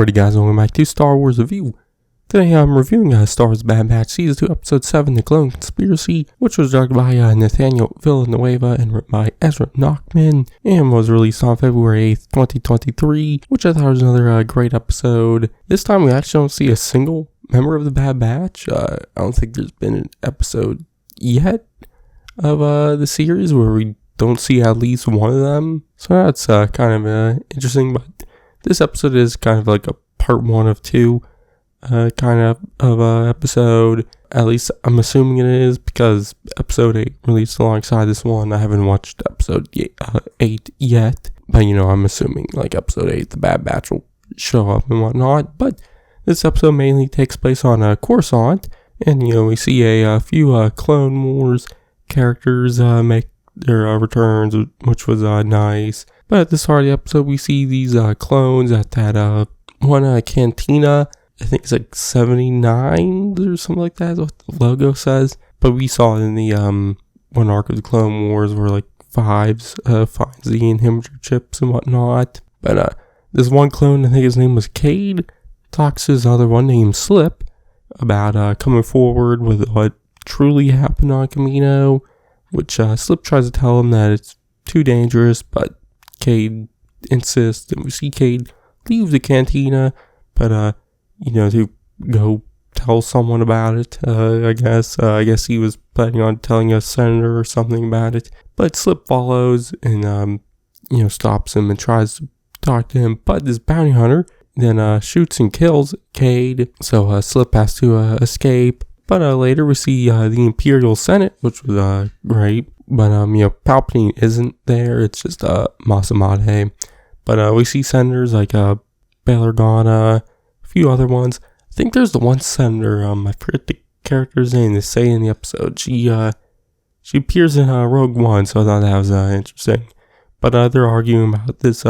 Alrighty guys, welcome back to Star Wars Review. Today I'm reviewing Star Wars Bad Batch Season 2 Episode 7, The Clone Conspiracy, which was directed by Nathaniel Villanueva and written by Ezra Nachman, and was released on February 8th, 2023, which I thought was another great episode. This time we actually don't see a single member of the Bad Batch. I don't think there's been an episode yet of the series where we don't see at least one of them, so that's kind of interesting, but this episode is kind of like a part one of two kind of episode. At least I'm assuming it is, because episode 8 released alongside this one. I haven't watched episode 8 yet, but I'm assuming like episode 8 the Bad Batch will show up and whatnot. But this episode mainly takes place on Coruscant, and we see a few Clone Wars characters make their returns, which was nice. But at the start of the episode, we see these clones at that one cantina. I think it's like 79 or something like that is what the logo says. But we saw it in the one arc of the Clone Wars where like Fives finds the inhibitor chips and whatnot. But this one clone, I think his name was Cade, talks to his other one named Slip about coming forward with what truly happened on Kamino, which Slip tries to tell him that it's too dangerous, but Cade insists, and we see Cade leave the cantina, but to go tell someone about it. I guess he was planning on telling a senator or something about it, but Slip follows and stops him and tries to talk to him, but this bounty hunter then shoots and kills Cade, so Slip has to escape. But later we see the Imperial Senate, which was great. But Palpatine isn't there. It's just Mas Amedda. But we see senators like Bail Organa, a few other ones. I think there's the one senator. I forget the character's name. They say in the episode she appears in Rogue One, so I thought that was interesting. But they're arguing about this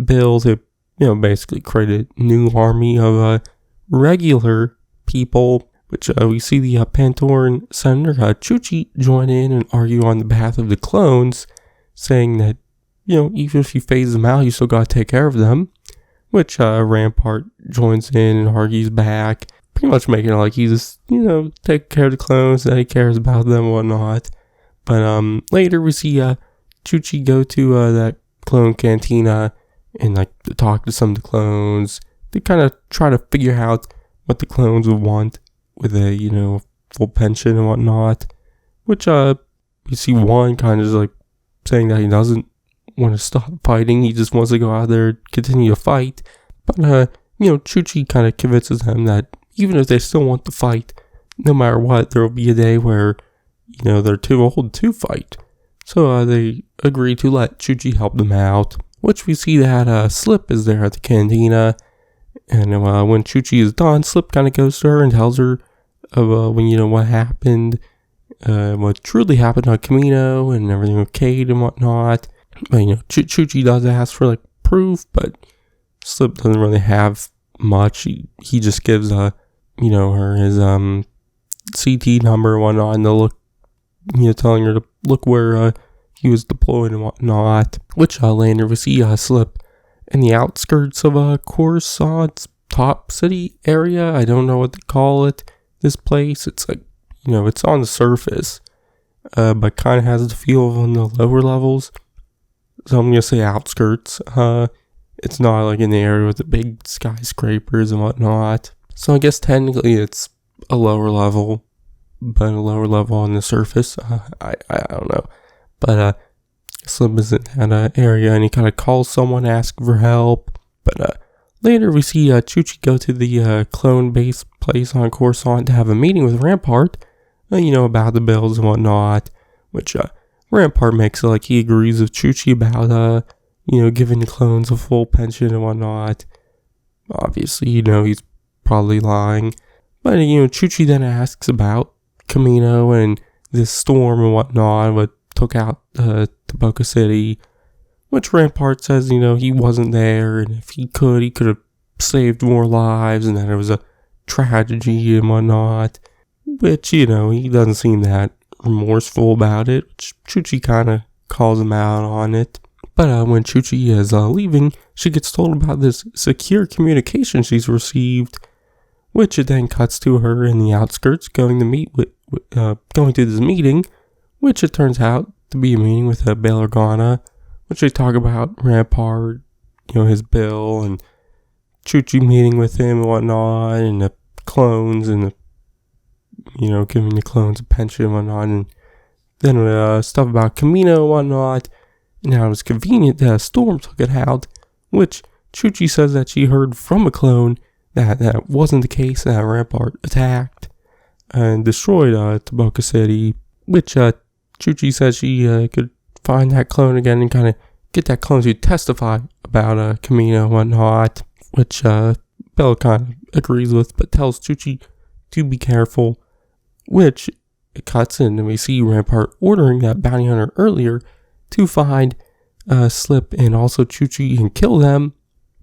bill to basically create a new army of regular people. Which we see the Pantoran Senator Chuchi join in and argue on the behalf of the clones, saying that, even if you phase them out, you still gotta take care of them. Which Rampart joins in and argues back, pretty much making it like he's, taking care of the clones, that he cares about them and whatnot. But later we see Chuchi go to that clone cantina and talk to some of the clones. They kind of try to figure out what the clones would want with a, full pension and whatnot, which, we see one kind of just saying that he doesn't want to stop fighting, he just wants to go out there and continue to fight, but, Chuchi kind of convinces them that even if they still want to fight, no matter what, there will be a day where, they're too old to fight, so, they agree to let Chuchi help them out, which we see that, Slip is there at the cantina. And when Chuchi is done, Slip kind of goes to her and tells her of what happened, what truly happened on Kamino and everything with Cade and whatnot. But Chuchi does ask for proof, but Slip doesn't really have much. He just gives her his CT number and whatnot, and they'll look, telling her to look where he was deployed and whatnot. Which later we see Slip in the outskirts of Coruscant's top city area. I don't know what to call it. This place, it's it's on the surface, but kind of has the feel of on the lower levels. So I'm gonna say outskirts. It's not in the area with the big skyscrapers and whatnot. So I guess technically it's a lower level, but a lower level on the surface. I don't know, but Slip is in that area, and he kind of calls someone, asking for help. But later we see Chuchi go to the clone base place on Coruscant to have a meeting with Rampart, about the bills and whatnot. Which Rampart makes it like he agrees with Chuchi about, giving the clones a full pension and whatnot. Obviously, he's probably lying. But, Chuchi then asks about Kamino and this storm and whatnot, what took out Taboka City, which Rampart says, he wasn't there, and if he could have saved more lives, and that it was a tragedy and whatnot, which, he doesn't seem that remorseful about it, which Chuchi kind of calls him out on it. But when Chuchi is leaving, she gets told about this secure communication she's received, which it then cuts to her in the outskirts going to this meeting, which it turns out to be a meeting with Bail Organa, which they talk about Rampart, his bill, and Chuchi meeting with him and whatnot, and the clones, and giving the clones a pension and whatnot, and then stuff about Kamino and whatnot. Now it was convenient that Storm took it out, which Chuchi says that she heard from a clone that wasn't the case, that Rampart attacked and destroyed Taboka City, which Chuchi says she could find that clone again and kind of get that clone to testify about Kamino and whatnot, which Bella kind of agrees with, but tells Chuchi to be careful, which it cuts in and we see Rampart ordering that bounty hunter earlier to find Slip and also Chuchi and kill them,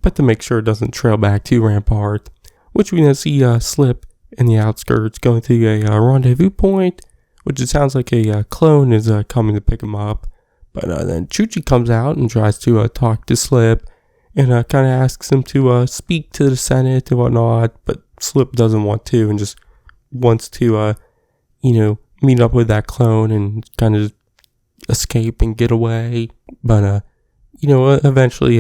but to make sure it doesn't trail back to Rampart, which we then see Slip in the outskirts going to a rendezvous point, which it sounds like a clone is coming to pick him up. But then Chuchi comes out and tries to talk to Slip and kind of asks him to speak to the Senate and whatnot, but Slip doesn't want to and just wants to, meet up with that clone and kind of escape and get away. But, eventually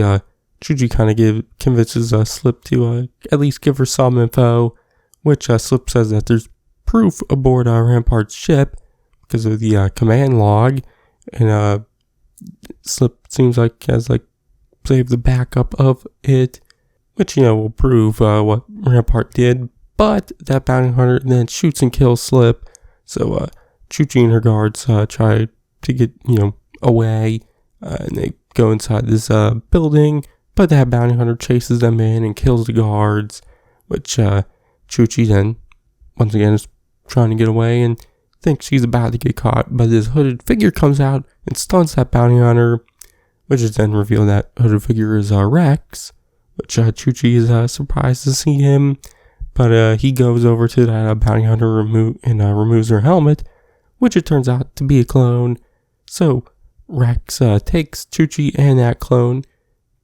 Chuchi kind of convinces Slip to at least give her some info, which Slip says that there's proof aboard Rampart's ship because of the command log, and Slip seems like has saved the backup of it, which will prove what Rampart did. But that bounty hunter then shoots and kills Slip, so Chuchi and her guards try to get away, and they go inside this building, but that bounty hunter chases them in and kills the guards, which Chuchi then once again is trying to get away and thinks she's about to get caught, but this hooded figure comes out and stuns that bounty hunter, which is then revealed that hooded figure is Rex, which Chuchi is surprised to see him, but he goes over to that bounty hunter and removes her helmet, which it turns out to be a clone. So Rex takes Chuchi and that clone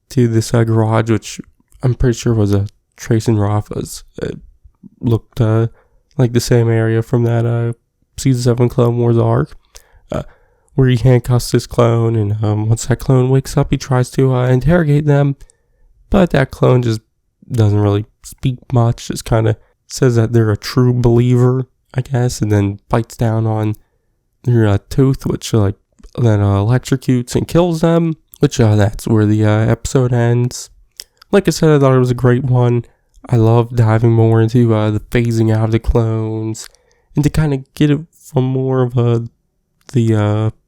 to this garage, which I'm pretty sure was Trace and Rafa's. It looked like the same area from that Season 7 Clone Wars arc, where he handcuffs this clone, and once that clone wakes up, he tries to interrogate them, but that clone just doesn't really speak much, just kind of says that they're a true believer, I guess, and then bites down on their tooth, which then electrocutes and kills them, which that's where the episode ends. Like I said, I thought it was a great one. I love diving more into the phasing out of the clones, and to kind of get it from more of the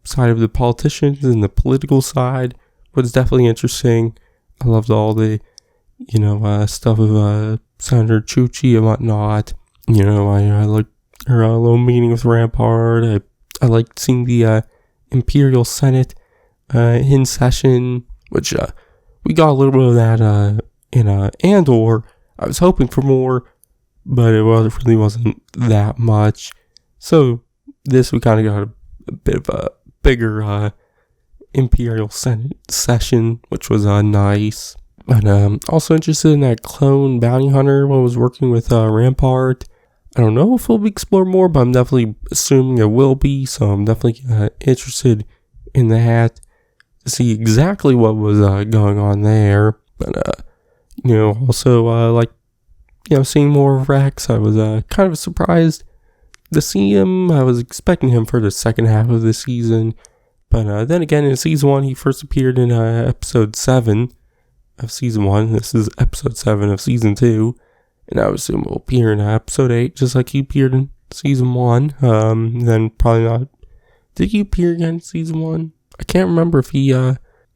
side of the politicians and the political side, but it's definitely interesting. I loved all the, stuff of Senator Chuchi and whatnot. I liked her little meeting with Rampart. I liked seeing the Imperial Senate in session, which we got a little bit of that in Andor. I was hoping for more, but it really wasn't that much. So this we kind of got a bit of a bigger Imperial Senate session, which was nice. But also interested in that clone bounty hunter when I was working with Rampart. I don't know if it'll be explored more, but I'm definitely assuming it will be. So I'm definitely interested in that to see exactly what was going on there. But also seeing more of Rex. I was kind of surprised to see him. I was expecting him for the second half of the season, but then again, in season 1, he first appeared in episode 7 of season 1. This is episode 7 of season 2, and I would assume he'll appear in episode 8, just like he appeared in season 1. Then probably not. Did he appear again in season 1? I can't remember if he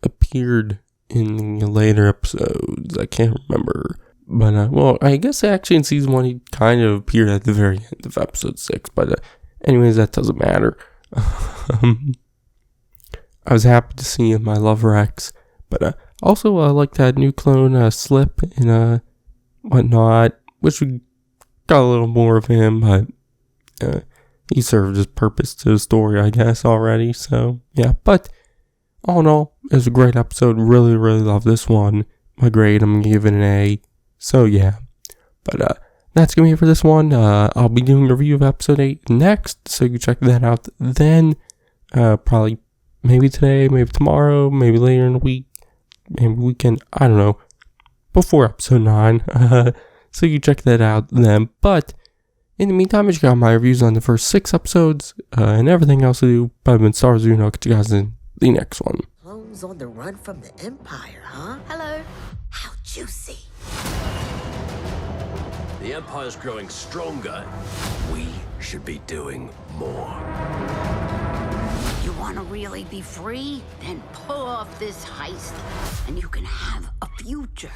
appeared in the later episodes. I can't remember. But, I guess actually in season 1 he kind of appeared at the very end of episode 6. But anyways, that doesn't matter. I was happy to see him. I love Rex. But also like that new clone Slip and whatnot, which we got a little more of him. But he served his purpose to the story, I guess, already. So, yeah. But all in all, it was a great episode. Really, really love this one. My grade, I'm going to give it an A. So, yeah. But, that's going to be it for this one. I'll be doing a review of episode 8 next, so you can check that out then. Probably maybe today, maybe tomorrow, maybe later in the week, maybe weekend, I don't know. Before episode 9. So you can check that out then. But, in the meantime, I just got my reviews on the first 6 episodes, and everything else to do. But I've been Star Wars, I'll catch you guys in the next one. Clones on the run from the Empire, huh? Hello. How juicy. The Empire's growing stronger. We should be doing more. You want to really be free? Then pull off this heist, and you can have a future.